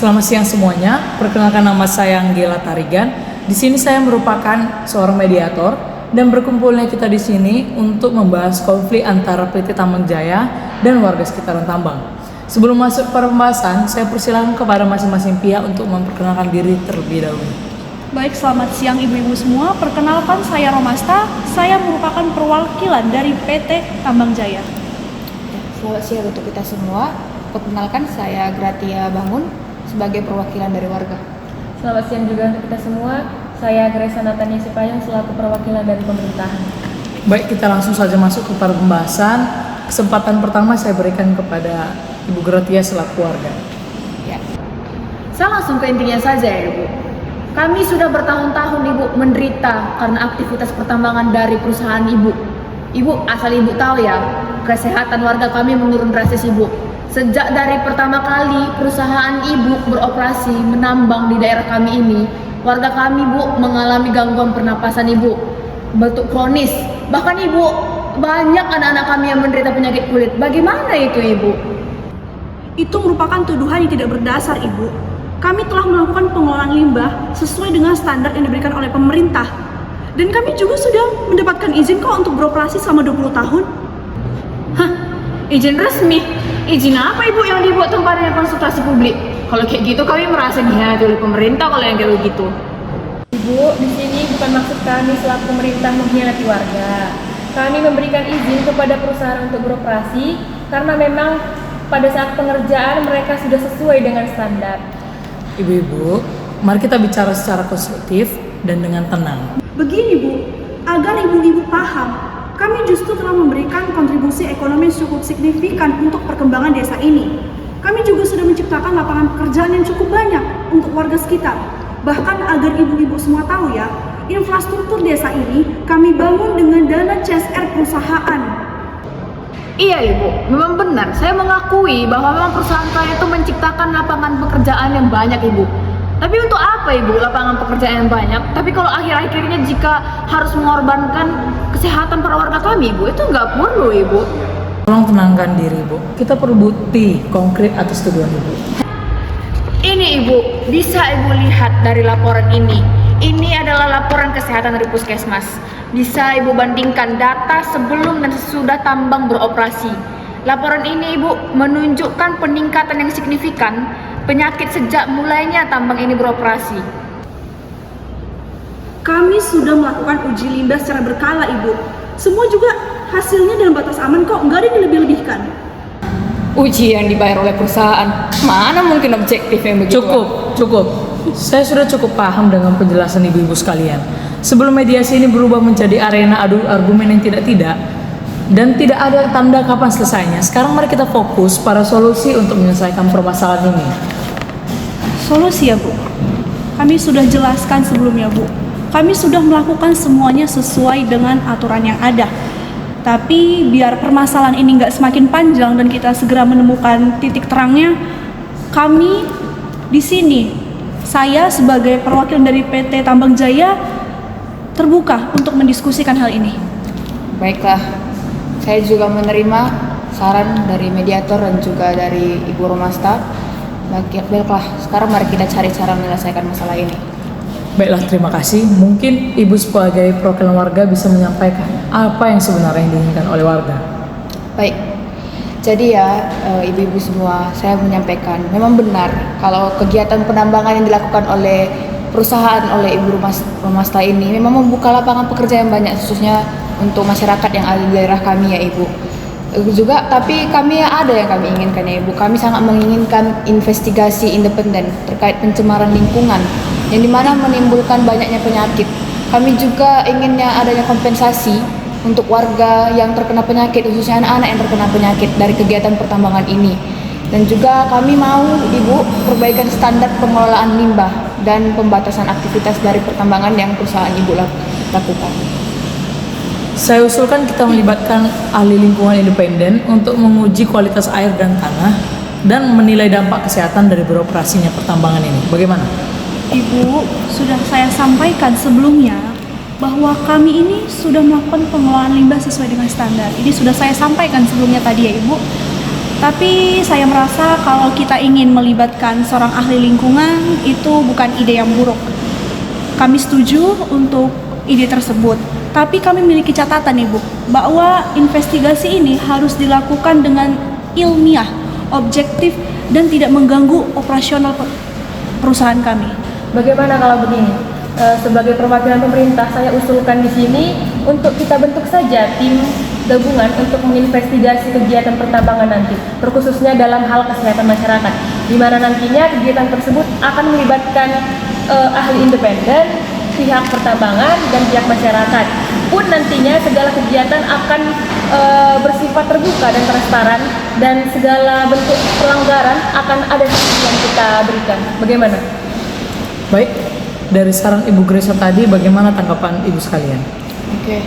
Selamat siang semuanya. Perkenalkan, nama saya Anggela Tarigan. Di sini saya merupakan seorang mediator dan berkumpulnya kita di sini untuk membahas konflik antara PT Tambang Jaya dan warga sekitaran tambang. Sebelum masuk ke pembahasan, saya persilakan kepada masing-masing pihak untuk memperkenalkan diri terlebih dahulu. Baik, selamat siang ibu-ibu semua. Perkenalkan, saya Romasta. Saya merupakan perwakilan dari PT Tambang Jaya. Selamat siang untuk kita semua. Perkenalkan, saya Gratia Bangun sebagai perwakilan dari warga. Selamat siang juga untuk kita semua. Saya Grace Natania Sipayung selaku perwakilan dari pemerintahan. Baik, kita langsung saja masuk kepada pembahasan. Kesempatan pertama saya berikan kepada Ibu Gratia selaku warga. Ya. Saya langsung ke intinya saja ya Ibu. Kami sudah bertahun-tahun Ibu menderita karena aktivitas pertambangan dari perusahaan Ibu. Ibu, asal Ibu tahu ya, kesehatan warga kami menurun drastis Ibu. Sejak dari pertama kali perusahaan Ibu beroperasi menambang di daerah kami ini, warga kami Bu mengalami gangguan pernapasan Ibu, batuk kronis. Bahkan Ibu, banyak anak-anak kami yang menderita penyakit kulit. Bagaimana itu Ibu? Itu merupakan tuduhan yang tidak berdasar, Ibu. Kami telah melakukan pengelolaan limbah sesuai dengan standar yang diberikan oleh pemerintah. Dan kami juga sudah mendapatkan izin kok untuk beroperasi selama 20 tahun. Hah? Izin resmi? Izin apa Ibu yang dibuat tempatnya konsultasi publik? Kalau kayak gitu kami merasa dihianati oleh pemerintah kalau yang kayak begitu. Ibu, di sini bukan maksud kami selaku pemerintah mengkhianati warga. Kami memberikan izin kepada perusahaan untuk beroperasi karena memang pada saat pengerjaan mereka sudah sesuai dengan standar. Ibu-ibu, mari kita bicara secara konstruktif dan dengan tenang. Begini Bu, agar ibu-ibu paham, kami justru telah memberikan kontribusi ekonomi cukup signifikan untuk perkembangan desa ini. Kami juga sudah menciptakan lapangan pekerjaan yang cukup banyak untuk warga sekitar. Bahkan agar ibu-ibu semua tahu ya, infrastruktur desa ini kami bangun dengan dana CSR perusahaan. Iya Ibu, memang benar. Saya mengakui bahwa memang perusahaan kalian itu menciptakan lapangan pekerjaan yang banyak Ibu. Tapi untuk apa Ibu lapangan pekerjaan yang banyak? Tapi kalau akhir-akhirnya jika harus mengorbankan kesehatan para warga kami Ibu, itu nggak perlu Ibu. Tolong tenangkan diri Ibu. Kita perlu bukti konkret atas tuduhan Ibu. Ini Ibu, bisa Ibu lihat dari laporan ini. Ini adalah laporan kesehatan dari Puskesmas. Bisa Ibu bandingkan data sebelum dan sesudah tambang beroperasi. Laporan ini Ibu menunjukkan peningkatan yang signifikan penyakit sejak mulainya tambang ini beroperasi. Kami sudah melakukan uji limbah secara berkala Ibu. Semua juga hasilnya dalam batas aman kok, nggak ada yang dilebih-lebihkan. Uji yang dibayar oleh perusahaan, mana mungkin objektif yang begitu? Cukup. Saya sudah cukup paham dengan penjelasan ibu-ibu sekalian. Sebelum mediasi ini berubah menjadi arena adu argumen yang tidak-tidak dan tidak ada tanda kapan selesainya, sekarang mari kita fokus pada solusi untuk menyelesaikan permasalahan ini. Solusi ya Bu, kami sudah jelaskan sebelumnya Bu. Kami sudah melakukan semuanya sesuai dengan aturan yang ada. Tapi biar permasalahan ini nggak semakin panjang dan kita segera menemukan titik terangnya, kami di sini, saya sebagai perwakilan dari PT Tambang Jaya terbuka untuk mendiskusikan hal ini. Baiklah, saya juga menerima saran dari mediator dan juga dari Ibu Romasta. Baiklah, sekarang mari kita cari cara menyelesaikan masalah ini. Baiklah, terima kasih. Mungkin Ibu sebagai perwakilan warga bisa menyampaikan apa yang sebenarnya diinginkan oleh warga. Baik, jadi ya ibu-ibu semua, saya menyampaikan memang benar kalau kegiatan penambangan yang dilakukan oleh perusahaan oleh Ibu Romasta ini memang membuka lapangan pekerjaan yang banyak khususnya untuk masyarakat yang ada di daerah kami ya Ibu. Juga tapi kami ada yang kami inginkan ya Ibu. Kami sangat menginginkan investigasi independen terkait pencemaran lingkungan yang dimana menimbulkan banyaknya penyakit. Kami juga inginnya adanya kompensasi untuk warga yang terkena penyakit, khususnya anak-anak yang terkena penyakit dari kegiatan pertambangan ini. Dan juga kami mau Ibu perbaikan standar pengelolaan limbah dan pembatasan aktivitas dari pertambangan yang perusahaan Ibu lakukan. Saya usulkan kita melibatkan ahli lingkungan independen untuk menguji kualitas air dan tanah dan menilai dampak kesehatan dari beroperasinya pertambangan ini. Bagaimana? Ibu, sudah saya sampaikan sebelumnya bahwa kami ini sudah melakukan pengelolaan limbah sesuai dengan standar. Ini sudah saya sampaikan sebelumnya tadi ya Ibu. Tapi saya merasa kalau kita ingin melibatkan seorang ahli lingkungan itu bukan ide yang buruk. Kami setuju untuk ide tersebut. Tapi kami memiliki catatan nih Bu, bahwa investigasi ini harus dilakukan dengan ilmiah, objektif, dan tidak mengganggu operasional perusahaan kami. Bagaimana kalau begini? Sebagai perwakilan pemerintah, saya usulkan di sini untuk kita bentuk saja tim gabungan untuk menginvestigasi kegiatan pertambangan nanti, terkhususnya dalam hal kesehatan masyarakat, di mana nantinya kegiatan tersebut akan melibatkan ahli independen, pihak pertambangan, dan pihak masyarakat. Pun nantinya segala kegiatan akan bersifat terbuka dan transparan, dan segala bentuk pelanggaran akan ada sanksi yang kita berikan. Bagaimana? Baik, dari saran Ibu Gresa tadi, bagaimana tanggapan Ibu sekalian? Oke,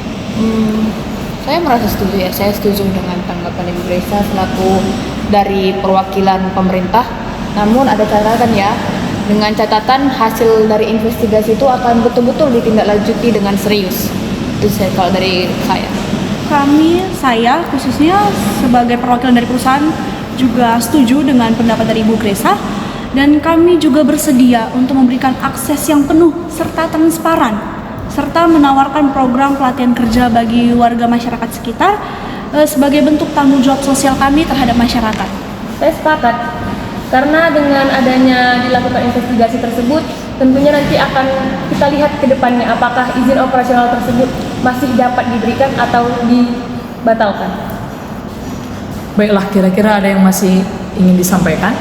saya merasa setuju ya. Saya setuju dengan tanggapan Ibu Gresa selaku dari perwakilan pemerintah. Namun ada catatan ya, dengan catatan hasil dari investigasi itu akan betul-betul ditindaklanjuti dengan serius. Itu saya kalau dari saya. Saya khususnya sebagai perwakilan dari perusahaan juga setuju dengan pendapat dari Ibu Gresa, dan kami juga bersedia untuk memberikan akses yang penuh serta transparan, serta menawarkan program pelatihan kerja bagi warga masyarakat sekitar sebagai bentuk tanggung jawab sosial kami terhadap masyarakat. Saya sepakat, karena dengan adanya dilakukan investigasi tersebut, tentunya nanti akan kita lihat ke depannya apakah izin operasional tersebut masih dapat diberikan atau dibatalkan. Baiklah, kira-kira ada yang masih ingin disampaikan?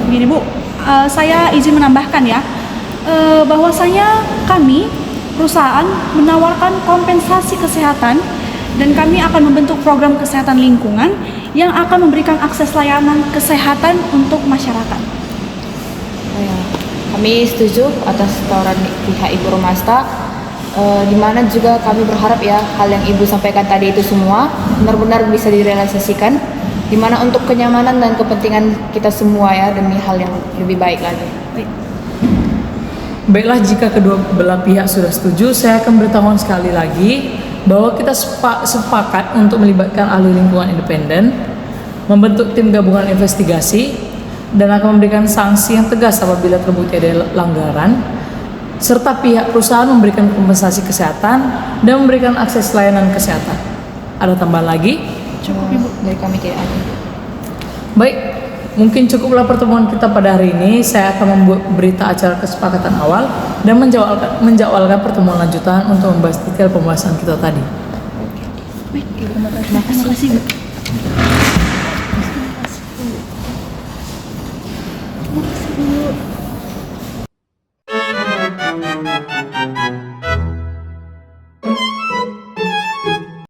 Begini Bu, saya izin menambahkan ya, bahwasanya kami perusahaan menawarkan kompensasi kesehatan, dan kami akan membentuk program kesehatan lingkungan yang akan memberikan akses layanan kesehatan untuk masyarakat. Kami setuju atas tawaran pihak Ibu Rumasta, di mana juga kami berharap ya hal yang Ibu sampaikan tadi itu semua benar-benar bisa direalisasikan, di mana untuk kenyamanan dan kepentingan kita semua ya, demi hal yang lebih baik lagi. Baiklah, jika kedua belah pihak sudah setuju, saya akan beritahukan sekali lagi bahwa kita sepakat untuk melibatkan ahli lingkungan independen, membentuk tim gabungan investigasi, dan akan memberikan sanksi yang tegas apabila terbukti ada pelanggaran, serta pihak perusahaan memberikan kompensasi kesehatan dan memberikan akses layanan kesehatan. Ada tambahan lagi? Cukup Ibu, dari kami tidak ada. Baik, mungkin cukuplah pertemuan kita pada hari ini. Saya akan membuat berita acara kesepakatan awal dan menjadwalkan pertemuan lanjutan untuk membahas detail pembahasan kita tadi. Terima kasih Bu.